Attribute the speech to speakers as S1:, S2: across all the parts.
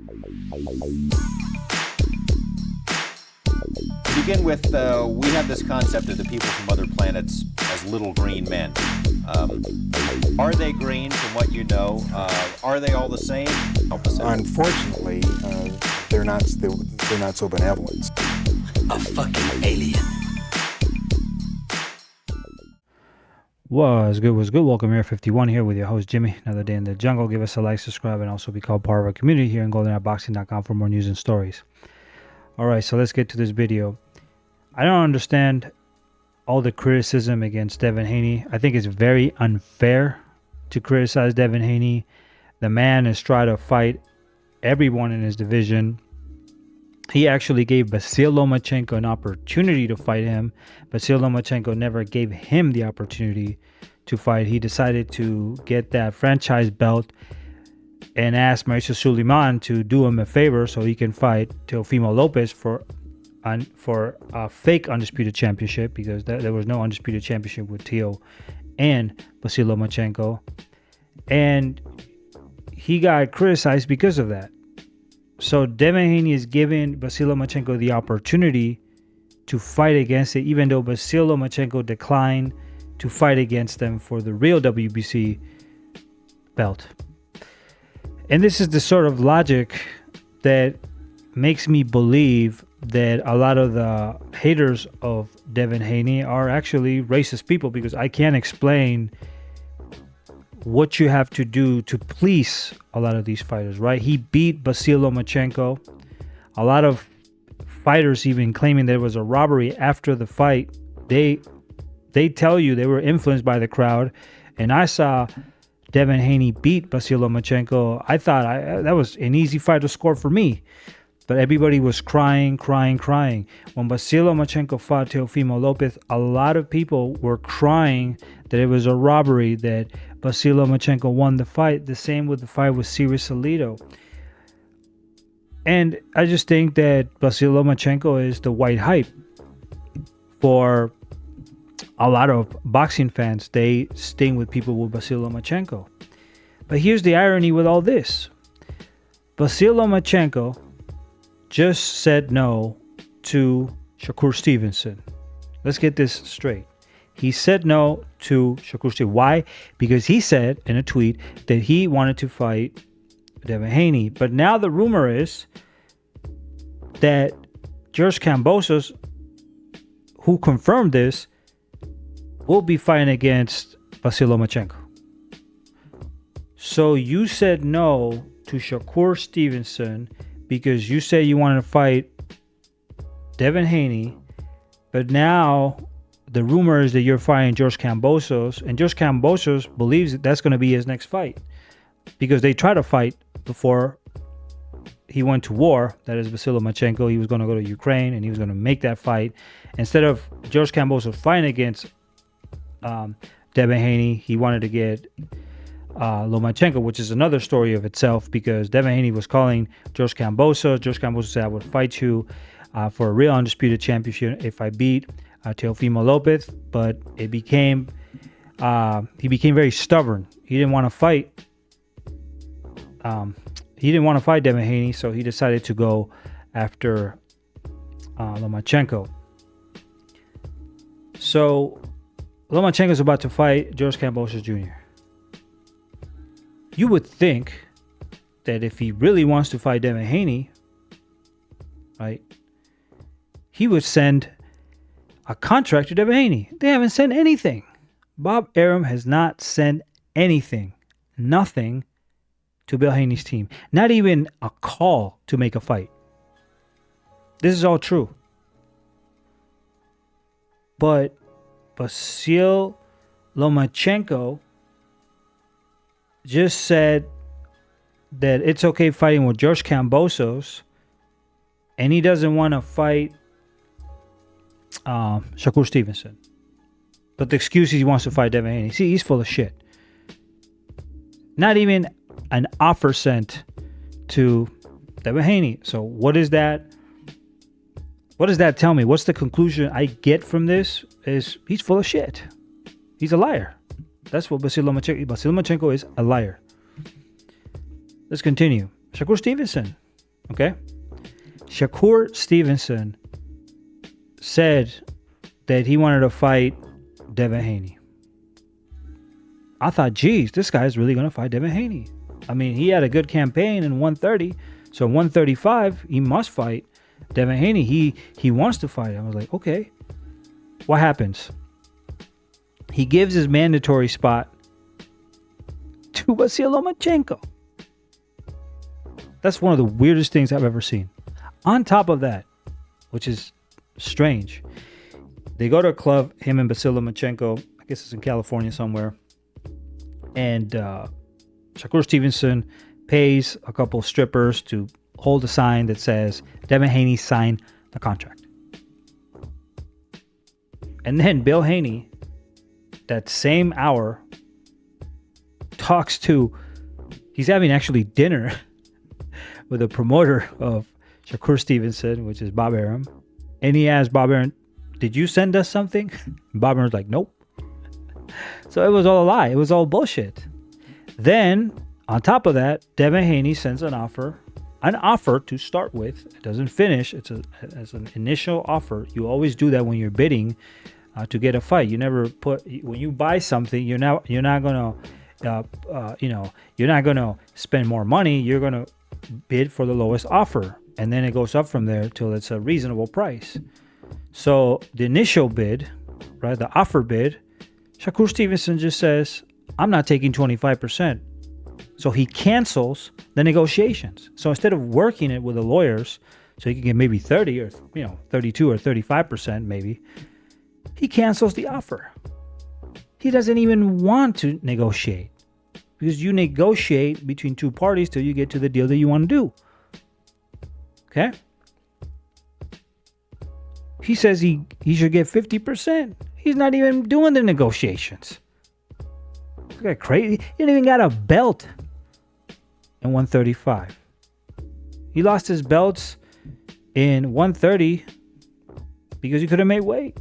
S1: To begin with, we have this concept of the people from other planets as little green men. Are they green from what you know? Are they all the same?
S2: Unfortunately, they're not so benevolent.
S3: A fucking alien.
S4: What's good? Welcome here, 51 here with your host Jimmy. Another day in the jungle. Give us a like, subscribe, and also become part of our community here in goldeneyeboxing.com for more news and stories. Alright, so let's get to this video. I don't understand all the criticism against Devin Haney. I think it's very unfair to criticize Devin Haney. The man has tried to fight everyone in his division. He actually gave Vasyl Lomachenko an opportunity to fight him. Vasyl Lomachenko never gave him the opportunity to fight. He decided to get that franchise belt and asked Mauricio Suleiman to do him a favor so he can fight Teofimo Lopez for a fake undisputed championship, because there was no undisputed championship with Teo and Vasyl Lomachenko. And he got criticized because of that. So Devin Haney is giving Vasyl Lomachenko the opportunity to fight against it, even though Vasyl Lomachenko declined to fight against them for the real WBC belt. And this is the sort of logic that makes me believe that a lot of the haters of Devin Haney are actually racist people, because I can't explain what you have to do to please a lot of these fighters, right? He beat Vasyl Lomachenko. A lot of fighters even claiming there was a robbery after the fight. They tell you they were influenced by the crowd. And I saw Devin Haney beat Vasyl Lomachenko. I thought that was an easy fight to score for me. But everybody was crying. When Vasyl Lomachenko fought Teofimo Lopez, a lot of people were crying that it was a robbery, that Vasyl Lomachenko won the fight. The same with the fight with Cyrus Alito. And I just think that Vasyl Lomachenko is the white hype for a lot of boxing fans. They sting with people with Vasyl Lomachenko. But here's the irony with all this. Vasyl Lomachenko just said no to Shakur Stevenson. Let's get this straight. He said no to Shakur Stevenson. Why? Because he said in a tweet that he wanted to fight Devin Haney. But now the rumor is that George Kambosos, who confirmed this, will be fighting against Vasyl Lomachenko. So you said no to Shakur Stevenson because you said you wanted to fight Devin Haney, but now the rumor is that you're fighting George Kambosos, and George Kambosos believes that that's going to be his next fight, because they tried to fight before he went to war. That is Vasyl Lomachenko. He was going to go to Ukraine and he was going to make that fight. Instead of George Kambosos fighting against Devin Haney, he wanted to get Lomachenko, which is another story of itself, because Devin Haney was calling George Kambosos. George Kambosos said, I would fight you for a real undisputed championship if I beat Teofimo Lopez. But it became he became very stubborn. He didn't want to fight Devin Haney, so he decided to go after Lomachenko. So Lomachenko is about to fight George Kambosos Jr. You would think that if he really wants to fight Devin Haney, right, he would send a contract to Devin Haney. They haven't sent anything. Bob Arum has not sent anything, nothing, to Bill Haney's team. Not even a call to make a fight. This is all true. But Vasyl Lomachenko just said that it's okay fighting with George Kambosos, and he doesn't want to fight Shakur Stevenson. But the excuse is he wants to fight Devin Haney. See, he's full of shit. Not even an offer sent to Devin Haney. So what is that? What does that tell me? What's the conclusion I get from this? Is he's full of shit. He's a liar. That's what Vasyl Lomachenko is, a liar. Let's continue. Shakur Stevenson. Okay? Shakur Stevenson said that he wanted to fight Devin Haney. I thought, geez, this guy's really going to fight Devin Haney. I mean, he had a good campaign in 130. So 135, he must fight Devin Haney. He wants to fight him. I was like, okay. What happens? He gives his mandatory spot to Vasyl Lomachenko. That's one of the weirdest things I've ever seen. On top of that, which is strange, they go to a club, him and Vasyl Lomachenko, I guess it's in California somewhere, and Shakur Stevenson pays a couple strippers to hold a sign that says Devin Haney signed the contract. And then Bill Haney, that same hour, he's having actually dinner with the promoter of Shakur Stevenson, which is Bob Arum. And he asked Bob Arum, did you send us something? And Bob Arum's like, nope. So it was all a lie. It was all bullshit. Then, on top of that, Devin Haney sends an offer to start with. It doesn't finish. It's an initial offer. You always do that when you're bidding to get a fight. You never when you buy something, you're not gonna spend more money. You're gonna bid for the lowest offer, and then it goes up from there till it's a reasonable price. So the initial bid, right, the offer bid, Shakur Stevenson just says, I'm not taking 25%. So he cancels the negotiations. So instead of working it with the lawyers, so he can get maybe 30 or 32 or 35% maybe, he cancels the offer. He doesn't even want to negotiate, because you negotiate between two parties till you get to the deal that you want to do. Okay? He says he should get 50%. He's not even doing the negotiations. This guy crazy. He didn't even got a belt in 135. He lost his belts in 130 because he couldn't make weight.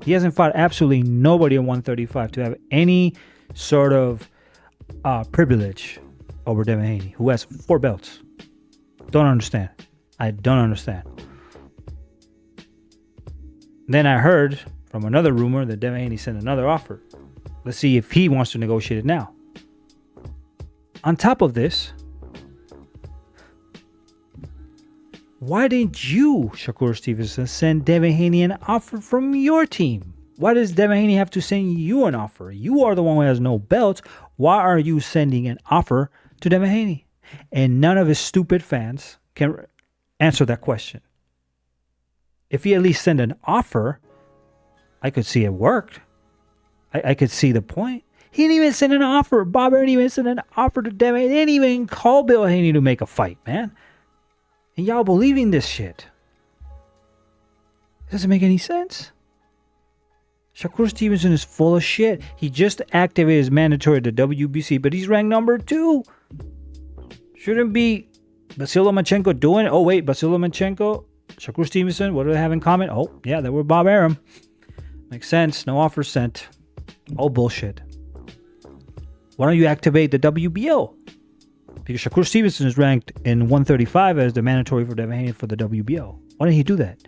S4: He hasn't fought absolutely nobody in 135 to have any sort of privilege over Devin Haney, who has 4 belts. Don't understand. I don't understand. Then I heard from another rumor that Devin Haney sent another offer. Let's see if he wants to negotiate it now. On top of this, why didn't you, Shakur Stevenson, send Devin Haney an offer from your team? Why does Devin Haney have to send you an offer? You are the one who has no belts. Why are you sending an offer to Devin Haney? And none of his stupid fans can answer that question. If he at least sent an offer, I could see it worked. I could see the point. He didn't even send an offer. Bob didn't even send an offer to Devin. He didn't even call Bill Haney to make a fight, man. And y'all believing this shit. It doesn't make any sense. Shakur Stevenson is full of shit. He just activated his mandatory at the WBC, but he's ranked number 2. Shouldn't be Vasyl Lomachenko doing it. Oh, wait, Vasyl Lomachenko, Shakur Stevenson, what do they have in common? Oh, yeah, they were Bob Arum. Makes sense. No offer sent. All bullshit. Why don't you activate the WBO? Because Shakur Stevenson is ranked in 135 as the mandatory for Devin Haney for the WBO. Why didn't he do that?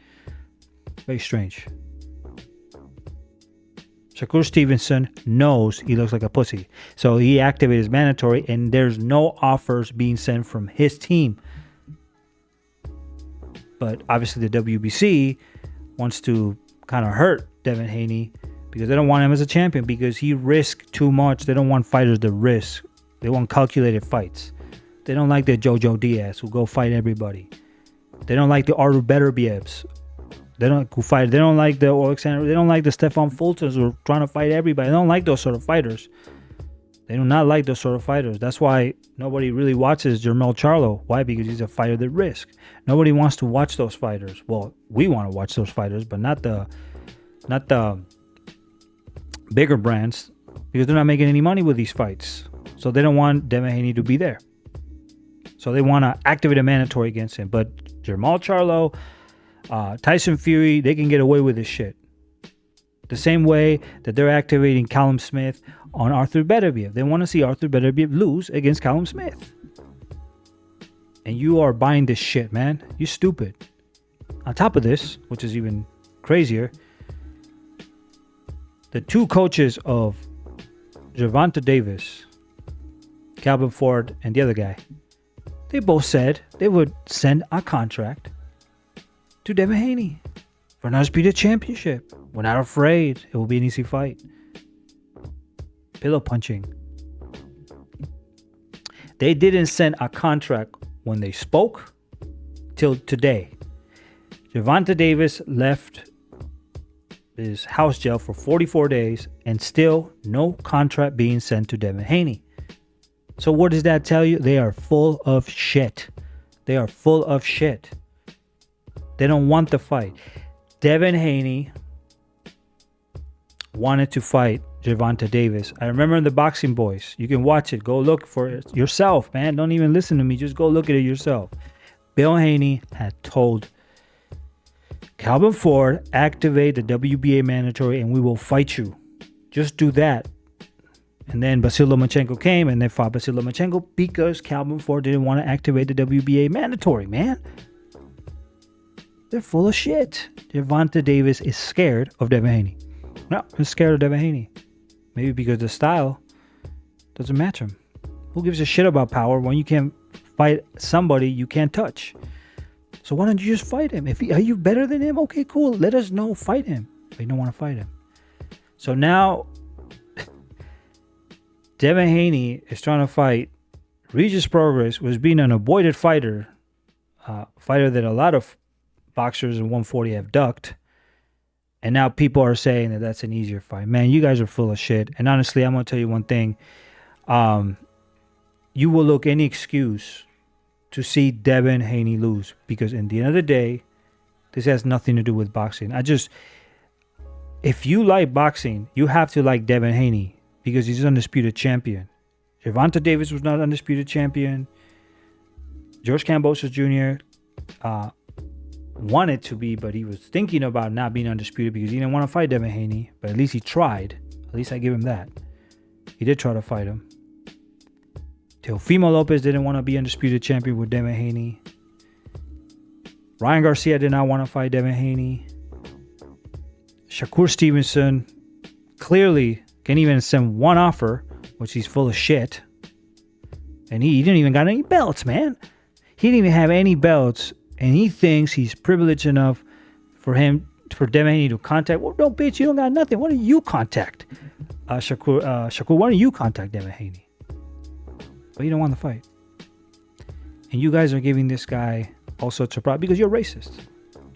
S4: Very strange. Shakur Stevenson knows he looks like a pussy. So he activated his mandatory, and there's no offers being sent from his team. But obviously the WBC wants to kind of hurt Devin Haney because they don't want him as a champion, because he risks too much. They don't want fighters to risk. They want calculated fights. They don't like the Jojo Diaz who go fight everybody. They don't like the Artur Beterbievs. They don't like the Alexander. They don't like the Stefan Fultons who are trying to fight everybody. They don't like those sort of fighters. They do not like those sort of fighters. That's why nobody really watches Jermell Charlo. Why? Because he's a fighter that risks. Nobody wants to watch those fighters. Well, we want to watch those fighters, but not the bigger brands, because they're not making any money with these fights. So they don't want Devin Haney to be there. So they want to activate a mandatory against him. But Jermell Charlo, Tyson Fury, they can get away with this shit. The same way that they're activating Callum Smith on Artur Beterbiev. They want to see Artur Beterbiev lose against Callum Smith. And you are buying this shit, man. You stupid. On top of this, which is even crazier, the two coaches of Gervonta Davis, Calvin Ford, and the other guy, they both said they would send a contract to Devin Haney for an undisputed championship. We're not afraid. It will be an easy fight. Pillow punching. They didn't send a contract when they spoke till today. Gervonta Davis left his house jail for 44 days and still no contract being sent to Devin Haney. So what does that tell you? They are full of shit. They are full of shit. They don't want the fight. Devin Haney wanted to fight Gervonta Davis. I remember in the Boxing Boys. You can watch it. Go look for it yourself, man. Don't even listen to me. Just go look at it yourself. Bill Haney had told Calvin Ford, activate the WBA mandatory and we will fight you. Just do that. And then Vasyl Lomachenko came and they fought Vasyl Lomachenko because Calvin Ford didn't want to activate the WBA mandatory, man. They're full of shit. Gervonta Davis is scared of Devin Haney. No, he's scared of Devin Haney. Maybe because the style doesn't match him. Who gives a shit about power when you can't fight somebody you can't touch? So why don't you just fight him? Are you better than him? Okay, cool. Let us know. Fight him. But you don't want to fight him. So now Devin Haney is trying to fight Regis Progress, was being an avoided fighter. Fighter that a lot of boxers in 140 have ducked. And now people are saying that that's an easier fight. Man, you guys are full of shit. And honestly, I'm going to tell you one thing. You will look any excuse to see Devin Haney lose. Because in the end of the day, this has nothing to do with boxing. If you like boxing, you have to like Devin Haney. Because he's an undisputed champion. Gervonta Davis was not undisputed champion. George Kambosos Jr. Wanted to be, but he was thinking about not being undisputed because he didn't want to fight Devin Haney. But at least he tried. At least I give him that. He did try to fight him. Teofimo Lopez didn't want to be undisputed champion with Devin Haney. Ryan Garcia did not want to fight Devin Haney. Shakur Stevenson clearly can't even send one offer, which he's full of shit. And he didn't even got any belts, man. He didn't even have any belts. And he thinks he's privileged enough for Devin Haney to contact. Well, no, bitch, you don't got nothing. Why don't you contact Shakur? Why don't you contact Devin Haney? But you don't want to fight. And you guys are giving this guy all sorts of problems because you're racist.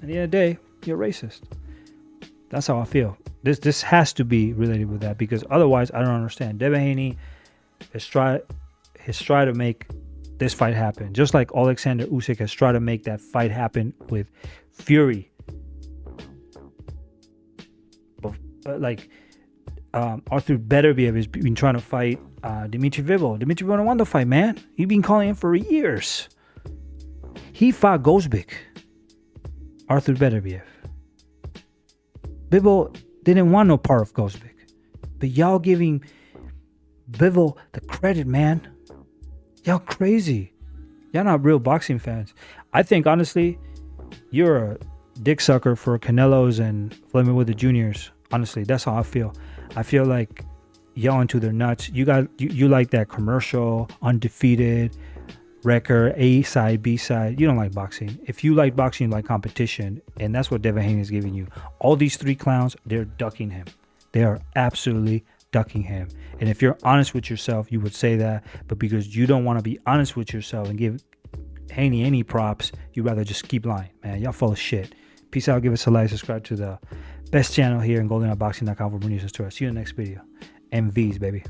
S4: At the end of the day, you're racist. That's how I feel. This has to be related with that because otherwise I don't understand. Devin Haney has tried to make this fight happen, just like Alexander Usyk has tried to make that fight happen with Fury. But like Arthur Beterbiev has been trying to fight Dmitry Bivol. Dmitry Bivol don't want to fight, man. He's been calling him for years. He fought Gozbik, Arthur Beterbiev. Bivol didn't want no part of Gozbik. But y'all giving Bivol the credit, man. Y'all crazy. Y'all not real boxing fans. I think, honestly, you're a dick sucker for Canelos and Floyd Mayweather Jr.'s. Honestly, that's how I feel. I feel like y'all into their nuts. You like that commercial, undefeated record, A side, B side. You don't like boxing. If you like boxing, you like competition. And that's what Devin Haney is giving you. All these three clowns, they're ducking him. They are absolutely ducking him. And if you're honest with yourself, you would say that. But because you don't want to be honest with yourself and give Haney any props, you'd rather just keep lying. Man, y'all full of shit. Peace out. Give us a like. Subscribe to the best channel here in goldenboxing.com for more news and stories. See you in the next video. MVs, baby.